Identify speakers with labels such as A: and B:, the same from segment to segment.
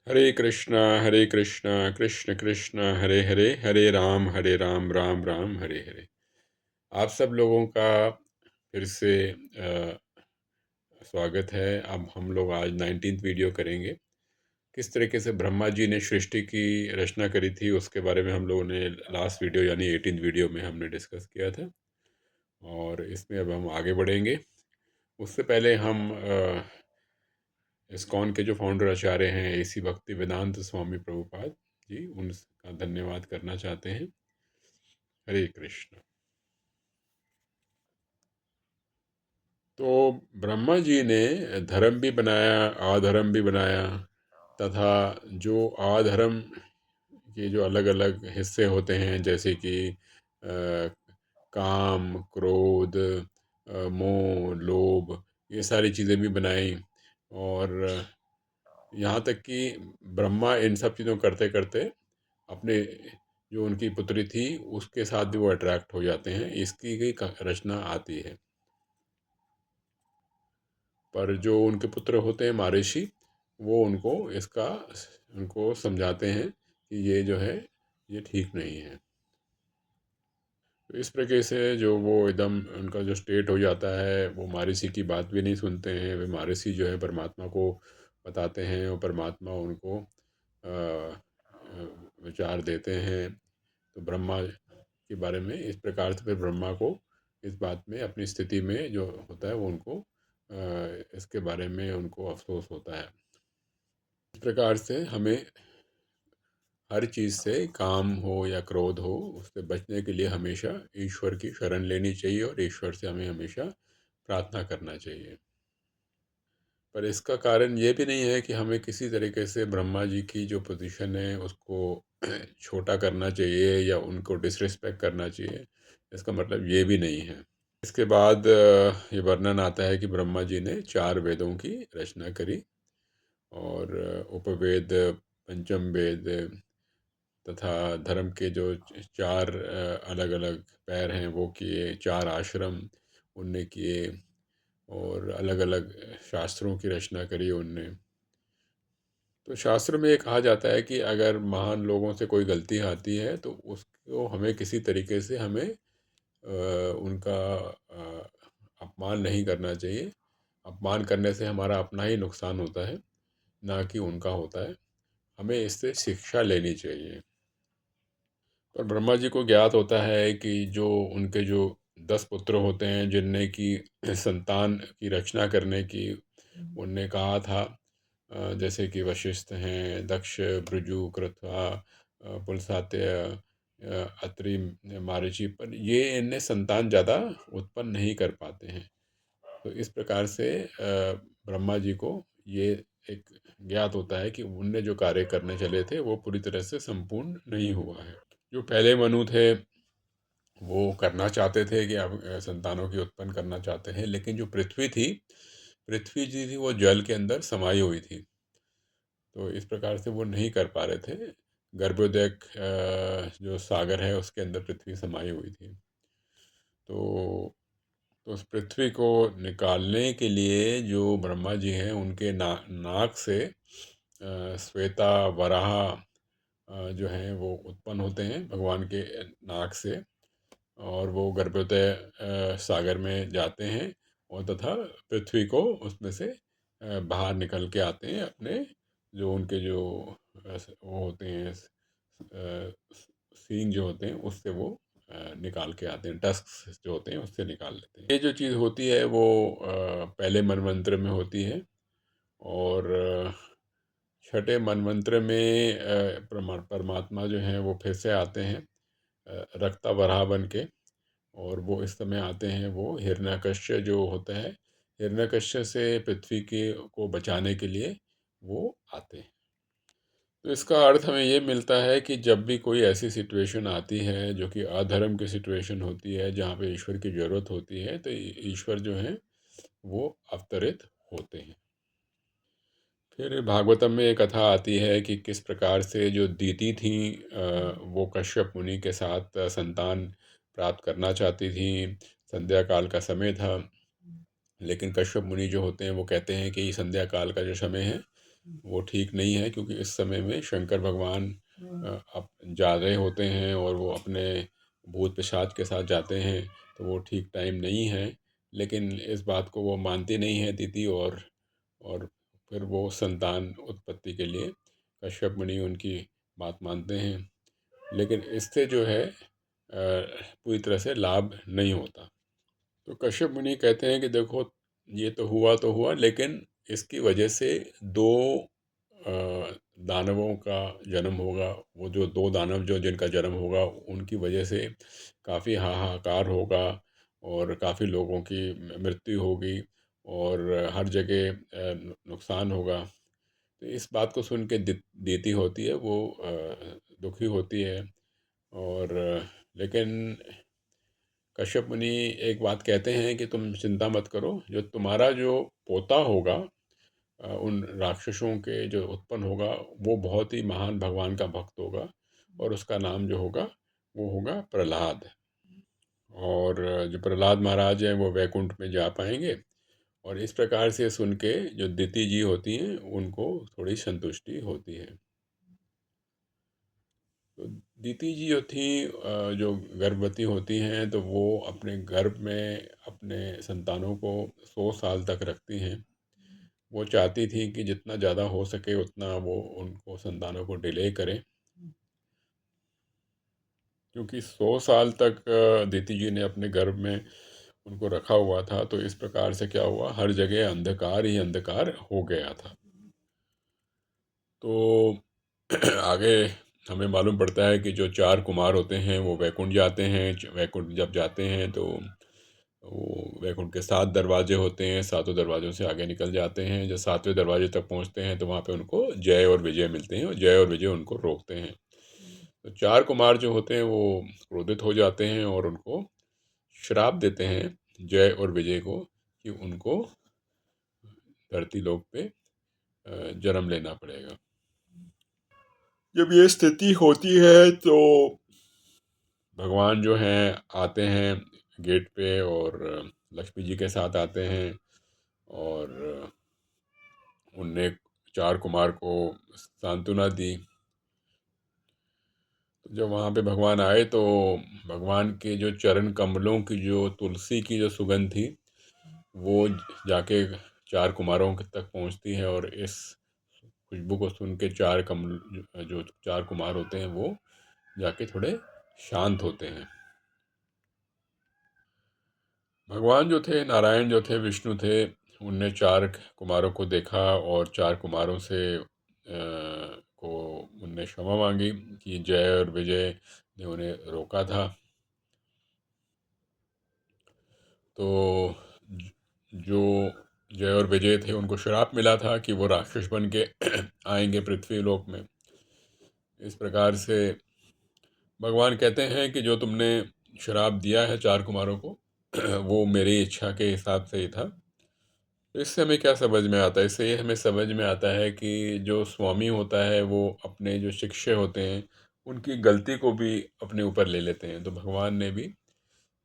A: हरे कृष्णा कृष्ण कृष्ण हरे हरे हरे राम राम राम हरे हरे। आप सब लोगों का फिर से स्वागत है। अब हम लोग आज 19वीं वीडियो करेंगे। किस तरीके से ब्रह्मा जी ने सृष्टि की रचना करी थी उसके बारे में हम लोगों ने लास्ट वीडियो यानी 18वीं वीडियो में हमने डिस्कस किया था, और इसमें अब हम आगे बढ़ेंगे। उससे पहले हम इस्कॉन के जो फाउंडर आचार्य हैं एसी भक्ति वेदांत स्वामी प्रभुपाद जी, उनका धन्यवाद करना चाहते हैं। हरे कृष्ण। तो ब्रह्मा जी ने धर्म भी बनाया, अधर्म भी बनाया, तथा जो अधर्म के जो अलग अलग हिस्से होते हैं जैसे कि काम, क्रोध, मोह, लोभ, ये सारी चीज़ें भी बनाई। और यहाँ तक कि ब्रह्मा इन सब चीज़ों करते करते अपने जो उनकी पुत्री थी उसके साथ भी वो अट्रैक्ट हो जाते हैं, इसकी भी रचना आती है। पर जो उनके पुत्र होते हैं महर्षि, वो उनको समझाते हैं कि ये जो है ये ठीक नहीं है। तो इस प्रकार से जो वो एकदम उनका जो स्टेट हो जाता है, वो महर्षि की बात भी नहीं सुनते हैं। वे महर्षि जो है परमात्मा को बताते हैं और परमात्मा उनको विचार देते हैं। तो ब्रह्मा के बारे में इस प्रकार से फिर ब्रह्मा को इस बात में अपनी स्थिति में जो होता है वो उनको इसके बारे में उनको अफसोस होता है। इस प्रकार से हमें हर चीज़ से, काम हो या क्रोध हो, उससे बचने के लिए हमेशा ईश्वर की शरण लेनी चाहिए और ईश्वर से हमें हमेशा प्रार्थना करना चाहिए। पर इसका कारण ये भी नहीं है कि हमें किसी तरीके से ब्रह्मा जी की जो पोजीशन है उसको छोटा करना चाहिए या उनको डिसरिस्पेक्ट करना चाहिए। इसका मतलब ये भी नहीं है। इसके बाद ये वर्णन आता है कि ब्रह्मा जी ने 4 वेदों की रचना करी, और उपवेद, पंचम वेद तथा धर्म के जो 4 अलग अलग पैर हैं वो किए, 4 आश्रम उनने किए, और अलग अलग शास्त्रों की रचना करी उनने। तो शास्त्र में ये कहा जाता है कि अगर महान लोगों से कोई गलती आती है तो उसको हमें किसी तरीके से हमें उनका अपमान नहीं करना चाहिए। अपमान करने से हमारा अपना ही नुकसान होता है, ना कि उनका होता है। हमें इससे शिक्षा लेनी चाहिए। पर ब्रह्मा जी को ज्ञात होता है कि जो उनके जो 10 पुत्र होते हैं जिनने की संतान की रचना करने की उनने कहा था, जैसे कि वशिष्ठ हैं, दक्ष, भृगु, कृत्वा, पुलसात्य, अत्रि, मारीची, पर ये इनने संतान ज़्यादा उत्पन्न नहीं कर पाते हैं। तो इस प्रकार से ब्रह्मा जी को ये एक ज्ञात होता है कि उनने जो कार्य करने चले थे वो पूरी तरह से संपूर्ण नहीं हुआ है। जो पहले मनु थे वो करना चाहते थे कि अब संतानों की उत्पन्न करना चाहते हैं, लेकिन जो पृथ्वी जी थी वो जल के अंदर समाई हुई थी, तो इस प्रकार से वो नहीं कर पा रहे थे। गर्भोदक जो सागर है उसके अंदर पृथ्वी समाई हुई थी। तो उस पृथ्वी को निकालने के लिए जो ब्रह्मा जी हैं उनके नाक से श्वेता, वराह जो हैं वो उत्पन्न होते हैं भगवान के नाक से, और वो गर्भोदय सागर में जाते हैं और तथा पृथ्वी को उसमें से बाहर निकल के आते हैं। अपने जो उनके जो वो होते हैं, सींग जो होते हैं उससे वो निकाल के आते हैं, टस्क जो होते हैं उससे निकाल लेते हैं। ये जो चीज़ होती है वो पहले मनमंत्र में होती है, और छठे मनमंत्र में परमात्मा जो हैं वो फिर से आते हैं रक्ता वराह बन के, और वो इस समय आते हैं, वो हिरण्यकश्य जो होता है, हिरण्यकश्य से पृथ्वी के को बचाने के लिए वो आते हैं। तो इसका अर्थ हमें ये मिलता है कि जब भी कोई ऐसी सिचुएशन आती है जो कि अधर्म की सिचुएशन होती है, जहाँ पे ईश्वर की ज़रूरत होती है, तो ईश्वर जो हैं वो अवतरित होते हैं। फिर भागवतम में एक कथा आती है कि किस प्रकार से जो दीति थी वो कश्यप मुनि के साथ संतान प्राप्त करना चाहती थी। संध्या काल का समय था, लेकिन कश्यप मुनि जो होते हैं वो कहते हैं कि संध्या काल का जो समय है वो ठीक नहीं है, क्योंकि इस समय में शंकर भगवान अब जा रहे होते हैं और वो अपने भूत पिशाच के साथ जाते हैं, तो वो ठीक टाइम नहीं है। लेकिन इस बात को वो मानती नहीं है दीदी, और फिर वो संतान उत्पत्ति के लिए कश्यप मुनि उनकी बात मानते हैं। लेकिन इससे जो है पूरी तरह से लाभ नहीं होता। तो कश्यप मुनि कहते हैं कि देखो, ये तो हुआ, लेकिन इसकी वजह से दो अ, दानवों का जन्म होगा। वो जो दो दानव जो जिनका जन्म होगा, उनकी वजह से काफ़ी हाहाकार होगा और काफ़ी लोगों की मृत्यु होगी और हर जगह नुकसान होगा। तो इस बात को सुन के देती होती है वो दुखी होती है। और लेकिन कश्यप मुनि एक बात कहते हैं कि तुम चिंता मत करो, जो तुम्हारा जो पोता होगा उन राक्षसों के जो उत्पन्न होगा, वो बहुत ही महान भगवान का भक्त होगा, और उसका नाम जो होगा वो होगा प्रहलाद। और जो प्रहलाद महाराज हैं वो वैकुंठ में जा पाएंगे। और इस प्रकार से सुन के जो दिति जी होती हैं उनको थोड़ी संतुष्टि होती है। तो दीति जी जो थी जो गर्भवती होती हैं, तो वो अपने गर्भ में अपने संतानों को 100 साल तक रखती हैं। वो चाहती थी कि जितना ज़्यादा हो सके उतना वो उनको संतानों को डिले करें, क्योंकि 100 साल तक दीति जी ने अपने गर्भ में उनको रखा हुआ था। तो इस प्रकार से क्या हुआ, हर जगह अंधकार ही अंधकार हो गया था। तो आगे हमें मालूम पड़ता है कि जो चार कुमार होते हैं वो वैकुंठ जाते हैं। वैकुंठ जब जाते हैं तो वो वैकुंठ के 7 दरवाजे होते हैं, सातों दरवाज़ों से आगे निकल जाते हैं। जब 7वें दरवाजे तक पहुंचते हैं तो वहाँ पे उनको जय और विजय मिलते हैं, और जय और विजय उनको रोकते हैं। तो चार कुमार जो होते हैं वो क्रोधित हो जाते हैं और उनको श्राप देते हैं, जय और विजय को, कि उनको धरती लोक पे जन्म लेना पड़ेगा। जब ये स्थिति होती है तो भगवान जो हैं आते हैं गेट पे, और लक्ष्मी जी के साथ आते हैं, और उनने चार कुमार को सांत्वना दी। तो जब वहाँ पे भगवान आए तो भगवान के जो चरण कमलों की जो तुलसी की जो सुगंध थी, वो जाके चार कुमारों तक पहुँचती है, और इस खुशबू को सुन के चार कमल जो चार कुमार होते हैं वो जाके थोड़े शांत होते हैं। भगवान जो थे, नारायण जो थे, विष्णु थे, उनने चार कुमारों को देखा और चार कुमारों से को उनने क्षमा मांगी कि जय और विजय ने उन्हें रोका था। तो जो जय और विजय थे उनको श्राप मिला था कि वो राक्षस बन के आएंगे पृथ्वी लोक में। इस प्रकार से भगवान कहते हैं कि जो तुमने श्राप दिया है चार कुमारों को वो मेरी इच्छा के हिसाब से ही था। तो इससे हमें क्या समझ में आता है? इससे ये हमें समझ में आता है कि जो स्वामी होता है वो अपने जो शिष्य होते हैं उनकी गलती को भी अपने ऊपर ले लेते हैं। तो भगवान ने भी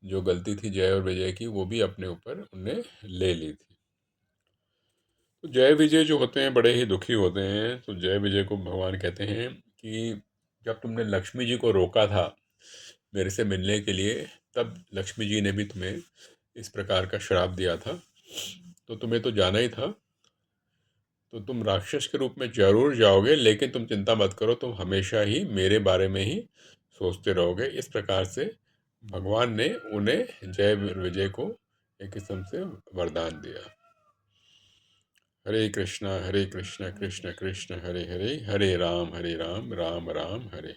A: जो गलती थी जय और विजय की, वो भी अपने ऊपर उनने ले ली थी। तो जय विजय जो होते हैं बड़े ही दुखी होते हैं। तो जय विजय को भगवान कहते हैं कि जब तुमने लक्ष्मी जी को रोका था मेरे से मिलने के लिए, तब लक्ष्मी जी ने भी तुम्हें इस प्रकार का श्राप दिया था। तो तुम्हें तो जाना ही था, तो तुम राक्षस के रूप में जरूर जाओगे, लेकिन तुम चिंता मत करो, तुम हमेशा ही मेरे बारे में ही सोचते रहोगे। इस प्रकार से भगवान ने उन्हें जय विजय को एक किस्म से वरदान दिया। हरे कृष्णा कृष्ण कृष्ण हरे हरे, हरे राम राम राम हरे हरे।